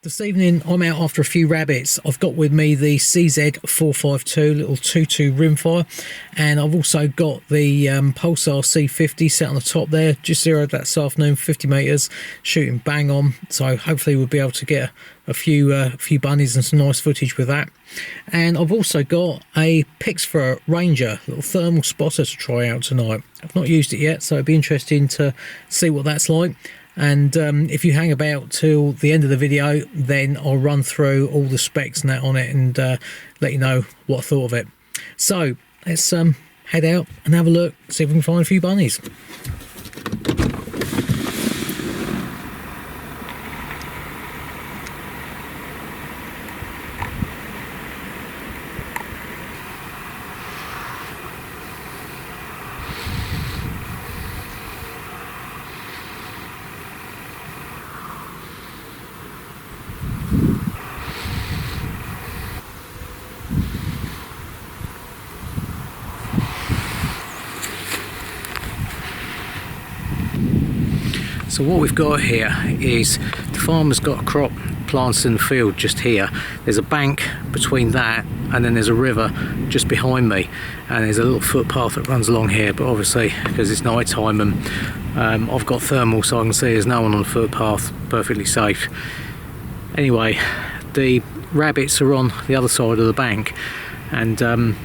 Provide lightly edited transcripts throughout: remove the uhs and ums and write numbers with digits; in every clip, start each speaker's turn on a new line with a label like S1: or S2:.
S1: This evening I'm out after a few rabbits. I've got with me the CZ452 little 2.2 rimfire, and I've also got the Pulsar C50 set on the top there. Just zeroed that this afternoon, 50 metres, shooting bang on. So hopefully we'll be able to get a few bunnies and some nice footage with that. And I've also got a Pixfra Ranger little thermal spotter to try out tonight. I've not used it yet, so it'd be interesting to see what that's like. And if you hang about till the end of the video, then I'll run through all the specs and that on it and let you know what I thought of it. So let's head out and have a look, see if we can find a few bunnies. So what we've got here is the farmer's got a crop planted in the field just here. There's a bank between that and then there's a river just behind me, and there's a little footpath that runs along here, but obviously because it's night time and I've got thermal, so I can see there's no one on the footpath, perfectly safe. Anyway, the rabbits are on the other side of the bank, and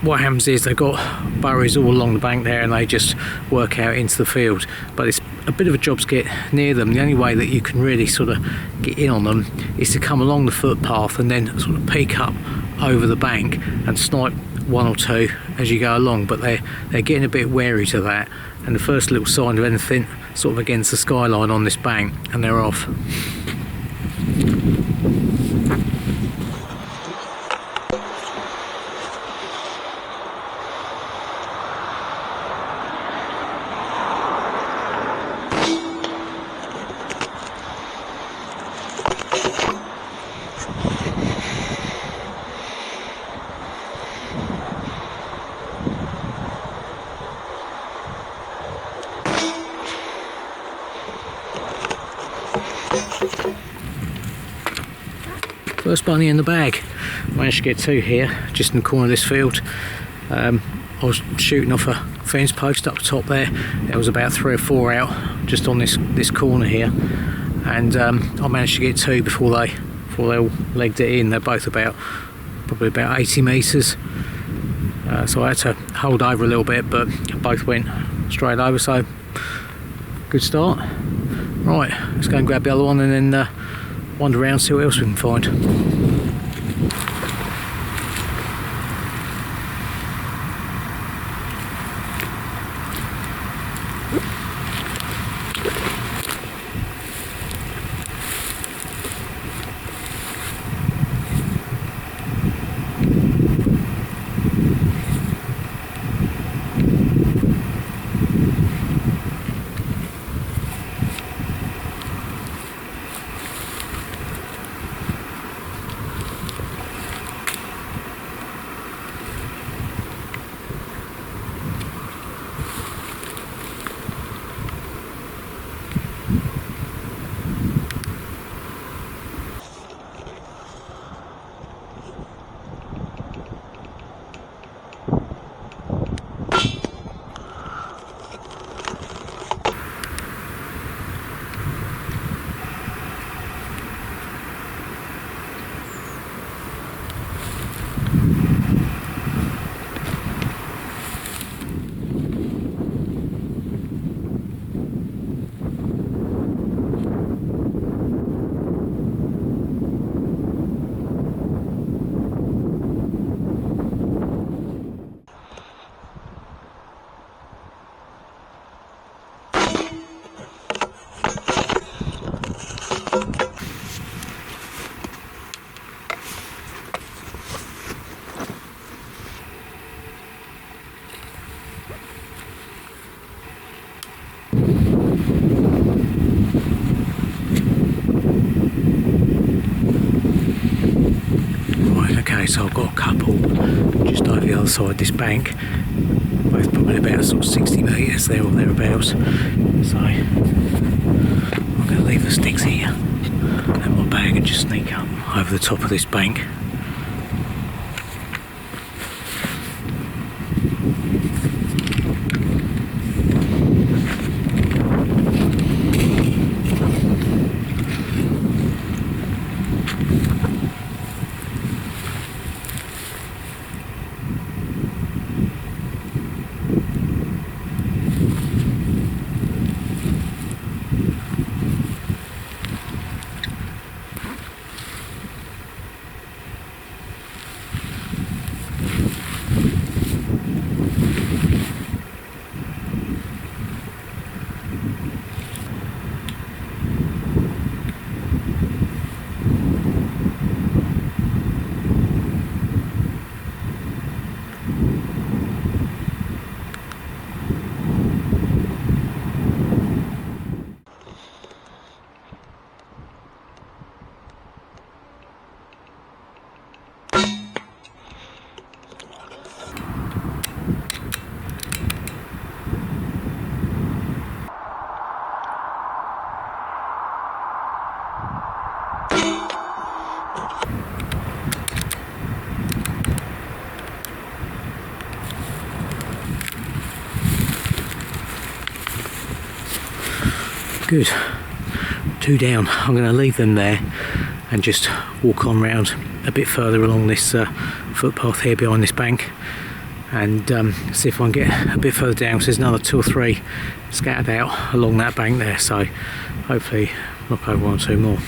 S1: what happens is they've got burrows all along the bank there and they just work out into the field, but it's a bit of a job to get near them. The only way that you can really sort of get in on them is to come along the footpath and then sort of peek up over the bank and snipe one or two as you go along, but they're getting a bit wary to that, and the first little sign of anything sort of against the skyline on this bank and they're off. First bunny in the bag. Managed to get two here, just in the corner of this field. I was shooting off a fence post up top there. There was about 3 or 4 out just on this corner here, and I managed to get two before they all legged it in. They're both probably about 80 metres. So I had to hold over a little bit, but both went straight over. So good start. Right, let's go and grab the other one and then wander around, see what else we can find. So I've got a couple just over the other side of this bank, both probably about sort of 60 metres there or thereabouts. So I'm going to leave the sticks here. Let my bag and just sneak up over the top of this bank. Good. 2 down. I'm going to leave them there and just walk on round a bit further along this footpath here behind this bank, and see if I can get a bit further down. So there's another 2 or 3 scattered out along that bank there, so hopefully knock over 1 or 2 more.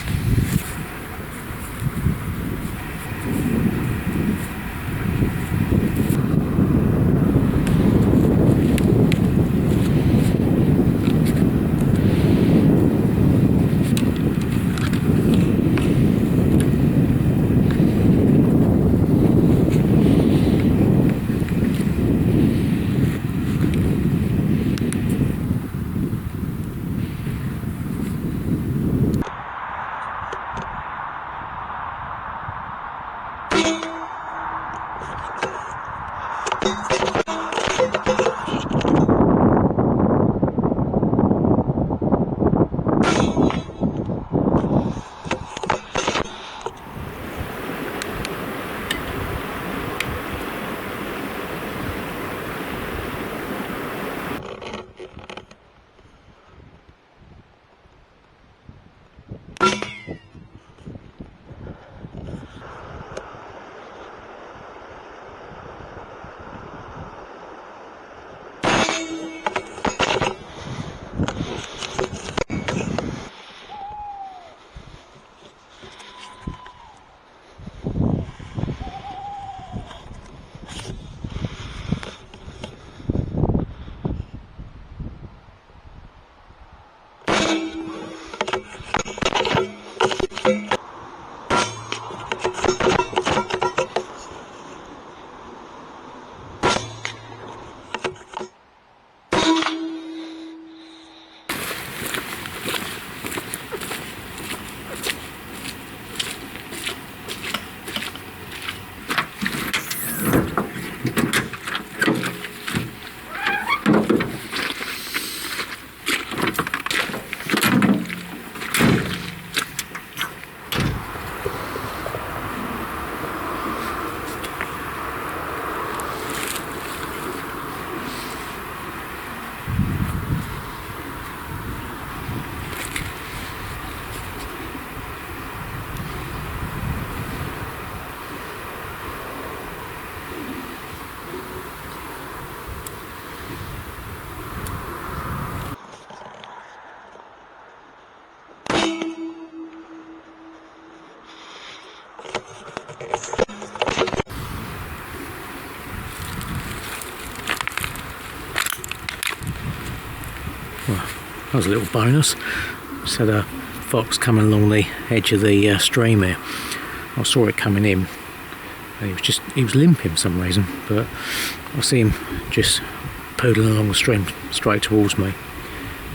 S1: Well, that was a little bonus. Just had a fox coming along the edge of the stream here. I saw it coming in, and he was limping for some reason, but I see him just poodling along the stream straight towards me.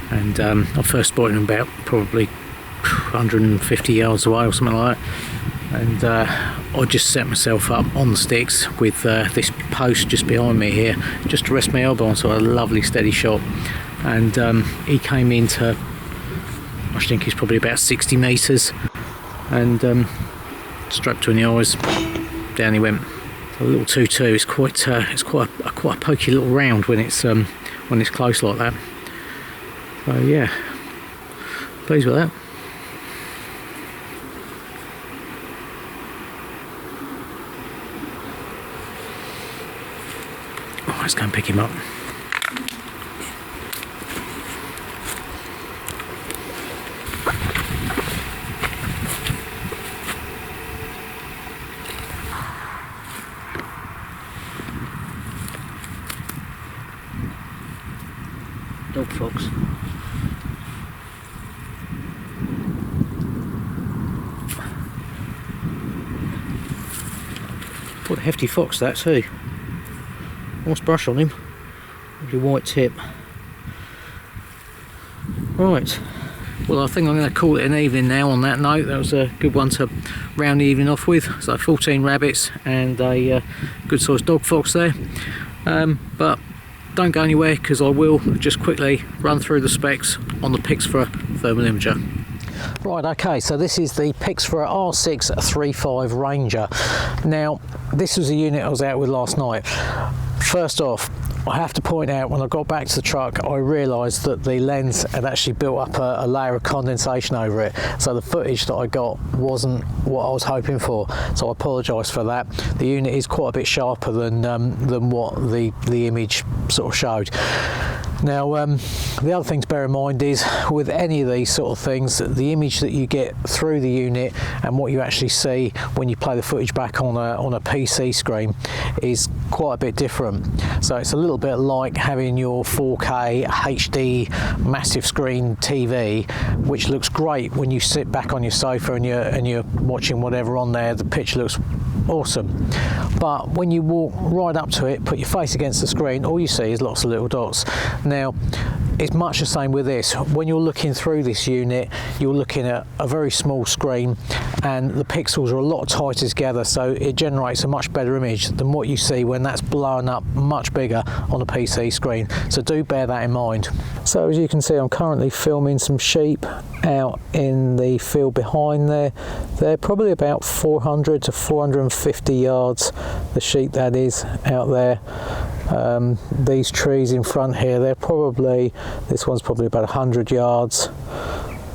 S1: And I first spotted him about probably 150 yards away or something like that. And I just set myself up on the sticks with this post just behind me here, just to rest my elbow on, so a lovely steady shot. And he came in to, I I think he's probably about 60 metres, and strapped between the eyes, down he went. A little 2.2 is quite a pokey little round when it's close like that. So yeah, pleased with that. Oh, let's go and pick him up. Dog fox. What a hefty fox that too. Nice brush on him. Lovely white tip. Right. Well, I think I'm going to call it an evening now on that note. That was a good one to round the evening off with. So 14 rabbits and a good sized dog fox there. But don't go anywhere, because I will just quickly run through the specs on the Pixfra thermal imager. Right, okay, so this is the Pixfra R635 Ranger. Now, this was a unit I was out with last night. First off, I have to point out, when I got back to the truck, I realised that the lens had actually built up a layer of condensation over it, so the footage that I got wasn't what I was hoping for, so I apologise for that. The unit is quite a bit sharper than what the image sort of showed. Now, the other thing to bear in mind is, with any of these sort of things, the image that you get through the unit and what you actually see when you play the footage back on a PC screen is quite a bit different. So it's a little bit like having your 4K HD massive screen TV, which looks great when you sit back on your sofa and you're watching whatever on there. The picture looks awesome, but when you walk right up to it, put your face against the screen, all you see is lots of little dots. Now, it's much the same with this. When you're looking through this unit, you're looking at a very small screen, and the pixels are a lot tighter together, so it generates a much better image than what you see when that's blown up much bigger on a PC screen. So do bear that in mind. So as you can see, I'm currently filming some sheep out in the field behind there. They're probably about 400 to 450 yards, the sheep that is, out there. These trees in front here, this one's probably about 100 yards,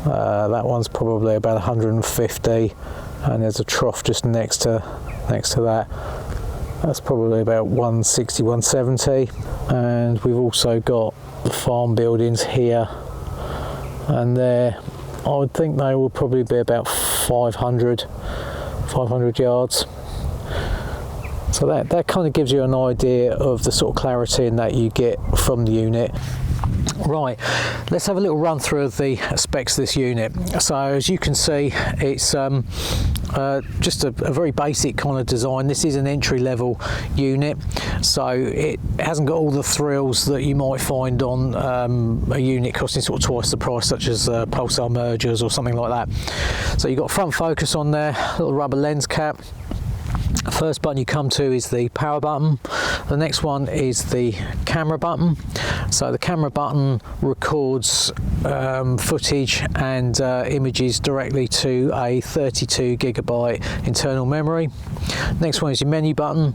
S1: that one's probably about 150, and there's a trough just next to that. That's probably about 160, 170, and we've also got the farm buildings here, and there, I would think they will probably be about 500 yards. So that kind of gives you an idea of the sort of clarity and that you get from the unit. Right, let's have a little run through of the specs of this unit. So as you can see, it's just a very basic kind of design. This is an entry-level unit, so it hasn't got all the thrills that you might find on a unit costing sort of twice the price, such as Pulsar mergers or something like that. So you've got front focus on there, little rubber lens cap. First button you come to is the power button. The next one is the camera button. So the camera button records footage and images directly to a 32 gigabyte internal memory. Next one is your menu button,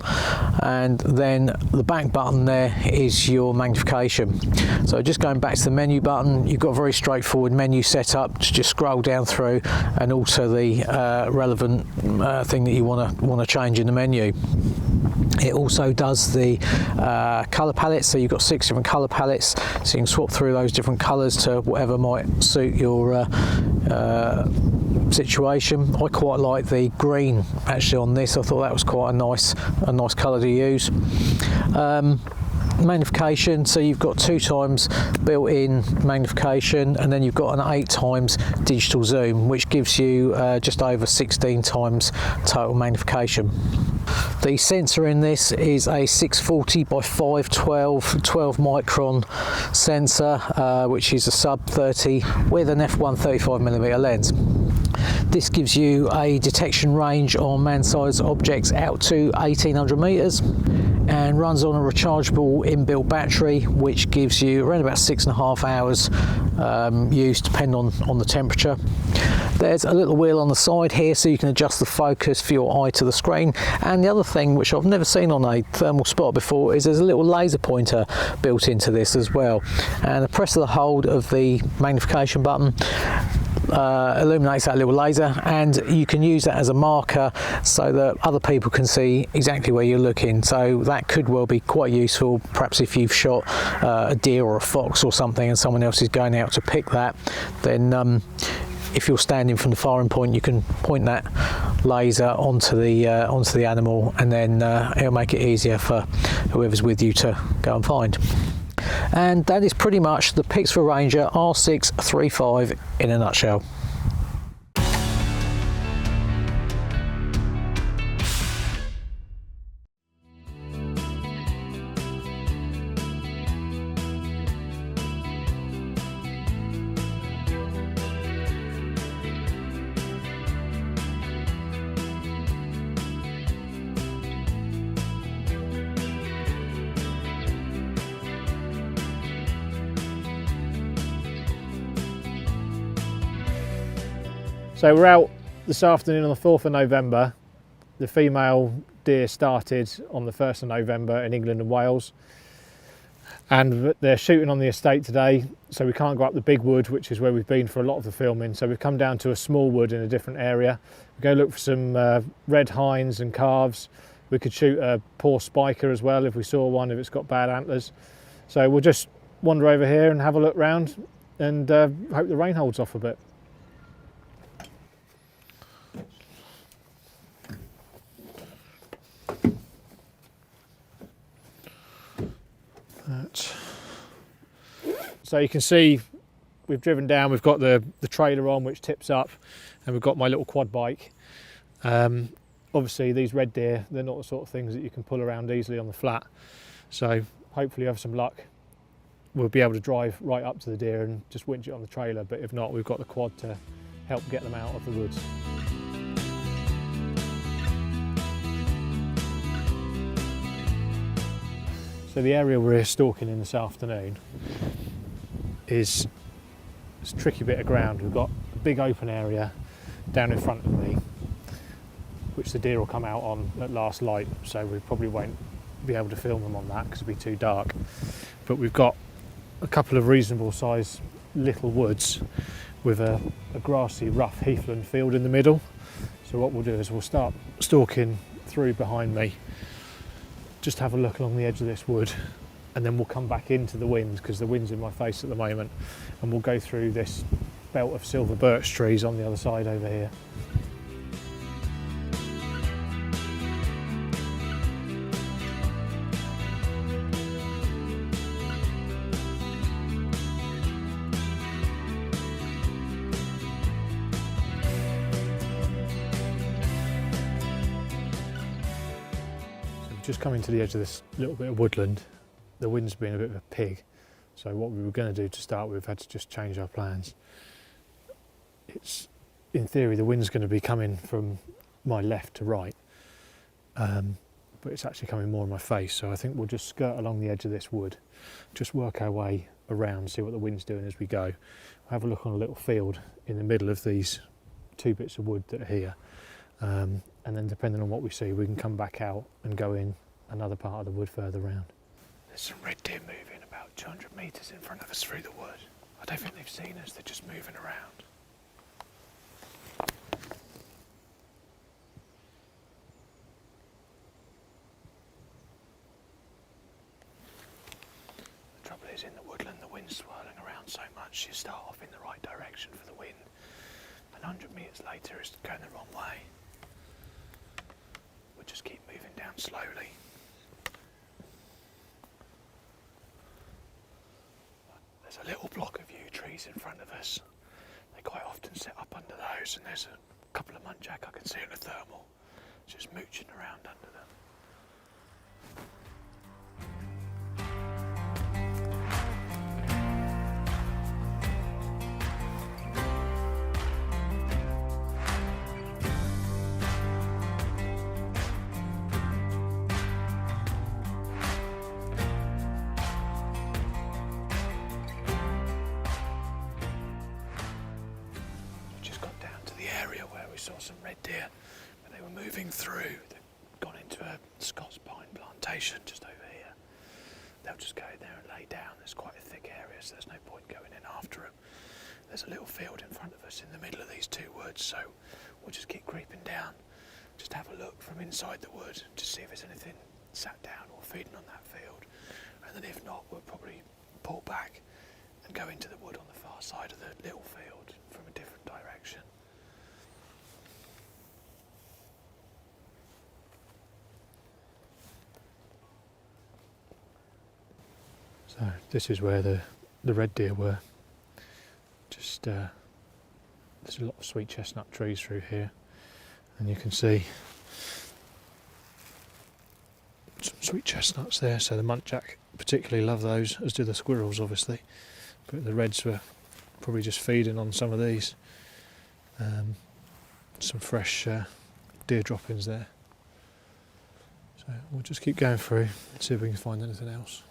S1: and then the back button there is your magnification. So just going back to the menu button, you've got a very straightforward menu setup to just scroll down through and alter the relevant thing that you want to change in the menu. It also does the colour palette, so you've got 6 different colour palettes, so you can swap through those different colours to whatever might suit your situation. I quite like the green actually on this. I thought that was quite a nice colour to use. Magnification, so you've got 2 times built-in magnification, and then you've got an 8 times digital zoom, which gives you just over 16 times total magnification. The sensor in this is a 640 by 512 12 micron sensor, which is a sub 30 with an f1 35mm lens. This gives you a detection range on man-sized objects out to 1800 metres and runs on a rechargeable inbuilt battery, which gives you around about 6.5 hours use, depending on the temperature. There's a little wheel on the side here so you can adjust the focus for your eye to the screen. And the other thing, which I've never seen on a thermal spotter before, is there's a little laser pointer built into this as well. And the press of the hold of the magnification button illuminates that little laser, and you can use that as a marker so that other people can see exactly where you're looking. So that could well be quite useful, perhaps if you've shot a deer or a fox or something and someone else is going out to pick that, then if you're standing from the firing point, you can point that laser onto the animal, and then it'll make it easier for whoever's with you to go and find. And that is pretty much the Pixfra Ranger R635 in a nutshell.
S2: So we're out this afternoon on the 4th of November. The female deer started on the 1st of November in England and Wales. And they're shooting on the estate today, so we can't go up the big wood, which is where we've been for a lot of the filming. So we've come down to a small wood in a different area. We're going to look for some red hinds and calves. We could shoot a poor spiker as well if we saw one, if it's got bad antlers. So we'll just wander over here and have a look round and hope the rain holds off a bit. So you can see we've driven down, we've got the trailer on which tips up, and we've got my little quad bike. Obviously these red deer, they're not the sort of things that you can pull around easily on the flat, so hopefully have some luck. We'll be able to drive right up to the deer and just winch it on the trailer, but if not, we've got the quad to help get them out of the woods. So the area we're stalking in this afternoon is a tricky bit of ground. We've got a big open area down in front of me, which the deer will come out on at last light, so we probably won't be able to film them on that because it'll be too dark. But we've got a couple of reasonable sized little woods with a grassy, rough heathland field in the middle. So what we'll do is we'll start stalking through behind me, just have a look along the edge of this wood, and then we'll come back into the wind because the wind's in my face at the moment, and we'll go through this belt of silver birch trees on the other side over here. Just coming to the edge of this little bit of woodland. The wind's been a bit of a pig, so what we were going to do to start with, we've had to just change our plans. It's, in theory, the wind's going to be coming from my left to right, but it's actually coming more in my face, so I think we'll just skirt along the edge of this wood, just work our way around, see what the wind's doing as we go. We'll have a look on a little field in the middle of these two bits of wood that are here. And then depending on what we see, we can come back out and go in another part of the wood further round. There's some red deer moving about 200 metres in front of us through the wood. I don't think they've seen us, they're just moving around. The trouble is, in the woodland the wind's swirling around so much you start off in the right direction for the wind, and 100 metres later it's going the wrong way. We'll just keep moving down slowly. There's a little block of yew trees in front of us. They quite often sit up under those, and there's a couple of muntjac I can see in the thermal, just mooching around under them. moving through. They've gone into a Scots pine plantation just over here. They'll just go in there and lay down. There's quite a thick area, so there's no point going in after them. There's a little field in front of us in the middle of these two woods, so we'll just keep creeping down, just have a look from inside the wood to see if there's anything sat down or feeding on that field. And then if not, we'll probably pull back and go into the wood on the far side of the little field from a different direction. So this is where the red deer were. Just there's a lot of sweet chestnut trees through here, and you can see some sweet chestnuts there. So the muntjac particularly love those, as do the squirrels obviously, but the reds were probably just feeding on some of these. Some fresh deer droppings there. So we'll just keep going through and see if we can find anything else.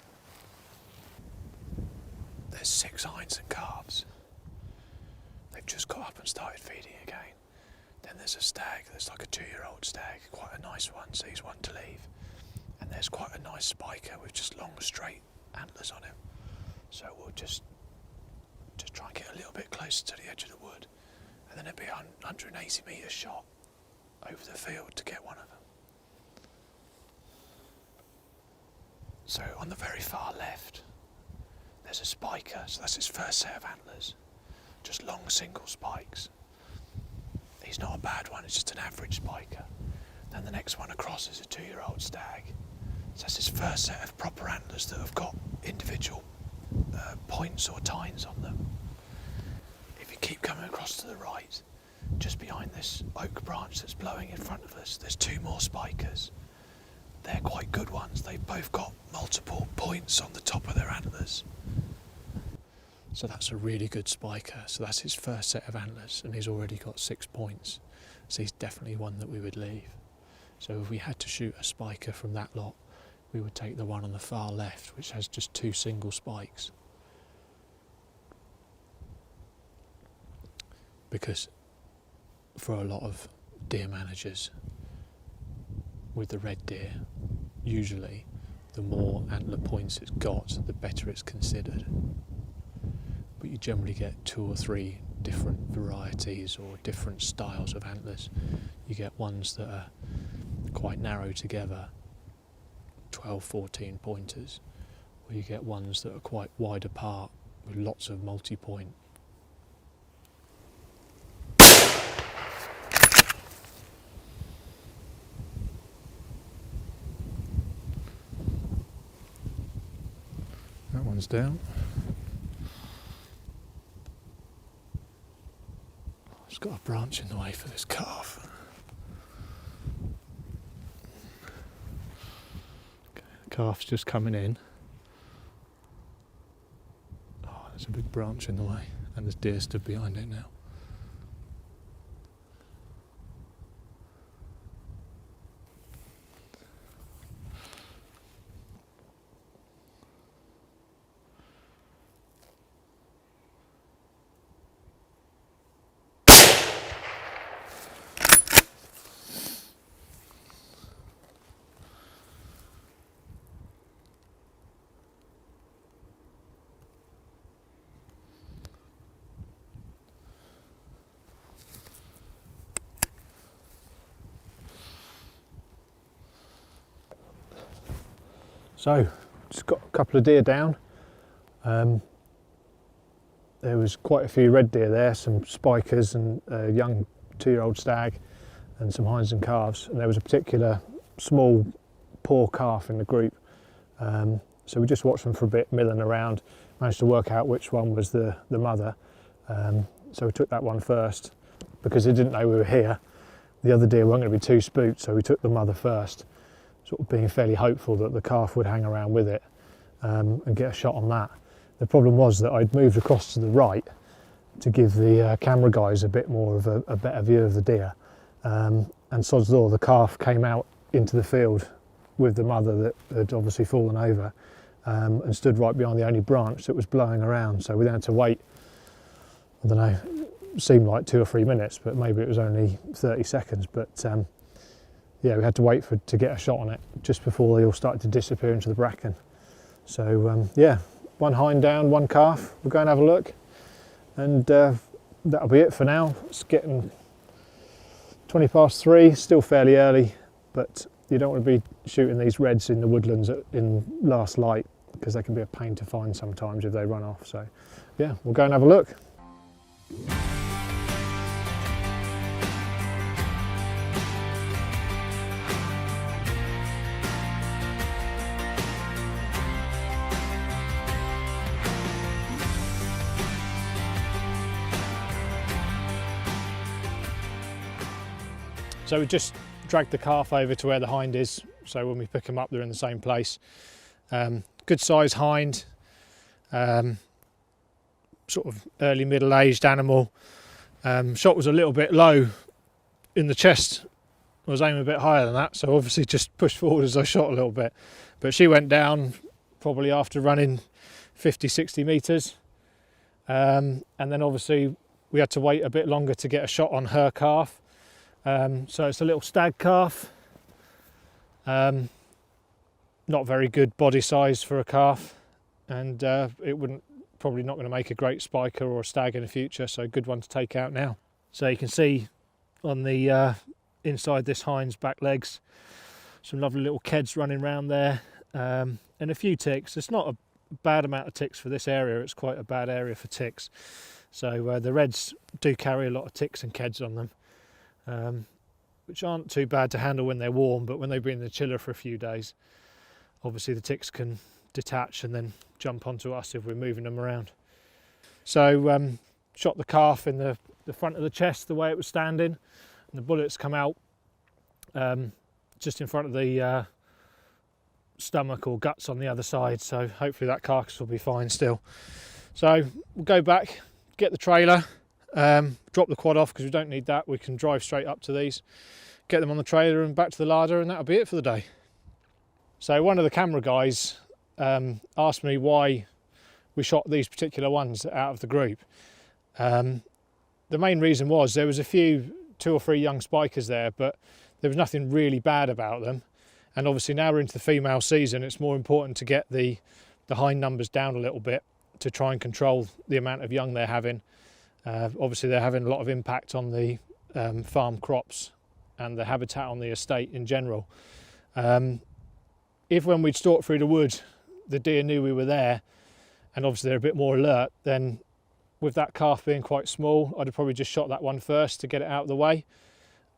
S2: There's 6 hinds and calves. They've just got up and started feeding again. Then there's a stag, there's like a 2-year-old stag, quite a nice one, so he's one to leave. And there's quite a nice spiker with just long straight antlers on him. So we'll just try and get a little bit closer to the edge of the wood, and then it'll be a 180 metre shot over the field to get one of them. So on the very far left, there's a spiker, so that's his first set of antlers. Just long single spikes. He's not a bad one, it's just an average spiker. Then the next one across is a 2-year-old stag. So that's his first set of proper antlers that have got individual points or tines on them. If you keep coming across to the right, just behind this oak branch that's blowing in front of us, there's 2 more spikers. They're quite good ones. They've both got multiple points on the top of their antlers. So that's a really good spiker. So that's his first set of antlers, and he's already got 6 points. So he's definitely one that we would leave. So if we had to shoot a spiker from that lot, we would take the one on the far left, which has just 2 single spikes. Because for a lot of deer managers, with the red deer, usually the more antler points it's got, the better it's considered. But you generally get 2 or 3 different varieties or different styles of antlers. You get ones that are quite narrow together, 12, 14 pointers, or you get ones that are quite wide apart with lots of multi-point. That one's down. It's got a branch in the way for this calf. Okay, the calf's just coming in. Oh, there's a big branch in the way, and there's deer stood behind it now. So, just got a couple of deer down. There was quite a few red deer there, some spikers and a young 2-year-old stag and some hinds and calves. And there was a particular small, poor calf in the group. So we just watched them for a bit, milling around, managed to work out which one was the mother. So we took that one first because they didn't know we were here. The other deer weren't going to be too spooked, so we took the mother first, sort of being fairly hopeful that the calf would hang around with it and get a shot on that. The problem was that I'd moved across to the right to give the camera guys a bit more of a better view of the deer. And sod's law, the calf came out into the field with the mother that had obviously fallen over and stood right behind the only branch that was blowing around. So we then had to wait, I don't know, it seemed like 2 or 3 minutes, but maybe it was only 30 seconds. But yeah, we had to wait to get a shot on it just before they all started to disappear into the bracken. So yeah, one hind down, one calf. We'll go and have a look, and that'll be it for now. It's getting 20 past 3, still fairly early, but you don't want to be shooting these reds in the woodlands in last light, because they can be a pain to find sometimes if they run off. So yeah, we'll go and have a look. So we just dragged the calf over to where the hind is, so when we pick them up they're in the same place. Good size hind, sort of early middle-aged animal. Shot was a little bit low in the chest. I was aiming a bit higher than that, so obviously just pushed forward as I shot a little bit. But she went down probably after running 50-60 metres, and then obviously we had to wait a bit longer to get a shot on her calf. So it's a little stag calf, not very good body size for a calf, and it probably not going to make a great spiker or a stag in the future, so good one to take out now. So you can see on the inside this hind's back legs some lovely little keds running around there, and a few ticks. It's not a bad amount of ticks for this area, it's quite a bad area for ticks. So the reds do carry a lot of ticks and keds on them. Which aren't too bad to handle when they're warm, but when they've been in the chiller for a few days, obviously the ticks can detach and then jump onto us if we're moving them around. So shot the calf in the front of the chest the way it was standing, and the bullets come out just in front of the stomach or guts on the other side, so hopefully that carcass will be fine still. So we'll go back, get the trailer, drop the quad off because we don't need that. We can drive straight up to these, get them on the trailer and back to the larder, and that'll be it for the day. So one of the camera guys asked me why we shot these particular ones out of the group. The main reason was there was a few 2 or 3 young spikers there, but there was nothing really bad about them, and obviously now we're into the female season, it's more important to get the hind numbers down a little bit to try and control the amount of young they're having. Obviously they're having a lot of impact on the farm crops and the habitat on the estate in general. If when we'd stalked through the wood the deer knew we were there, and obviously they're a bit more alert, then with that calf being quite small, I'd have probably just shot that one first to get it out of the way.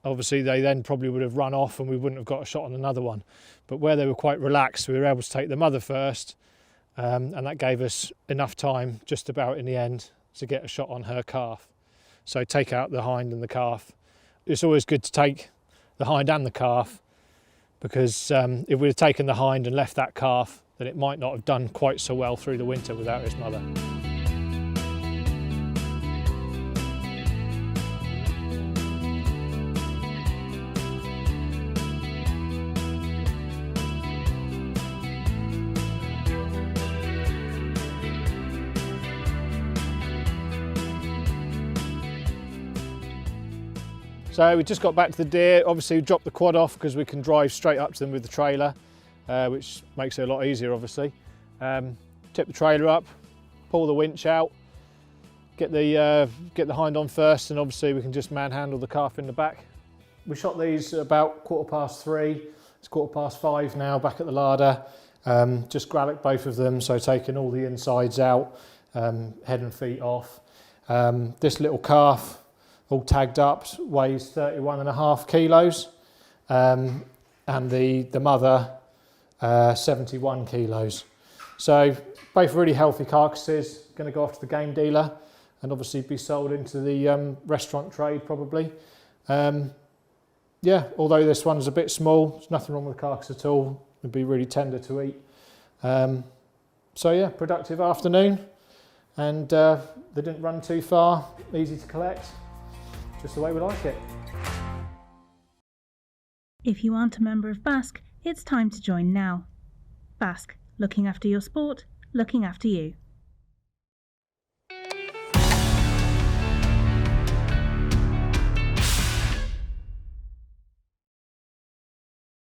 S2: Obviously they then probably would have run off and we wouldn't have got a shot on another one. But where they were quite relaxed, we were able to take the mother first, and that gave us enough time just about in the end to get a shot on her calf. So take out the hind and the calf. It's always good to take the hind and the calf, because if we'd have taken the hind and left that calf, then it might not have done quite so well through the winter without his mother. So we just got back to the deer. Obviously we dropped the quad off because we can drive straight up to them with the trailer, which makes it a lot easier obviously. Tip the trailer up, pull the winch out, get the hind on first, and obviously we can just manhandle the calf in the back. We shot these about 3:15. It's 5:15 now, back at the larder. Just gralloch both of them, so taking all the insides out, head and feet off. This little calf, all tagged up, weighs 31.5 kilos, and the mother 71 kilos. So both really healthy carcasses, going to go off to the game dealer and obviously be sold into the restaurant trade probably. Yeah, although this one's a bit small, there's nothing wrong with the carcass at all, it'd be really tender to eat. So yeah, productive afternoon, and they didn't run too far, easy to collect. Just the way we like it.
S3: If you aren't a member of Basque, it's time to join now. Basque, looking after your sport, looking after you.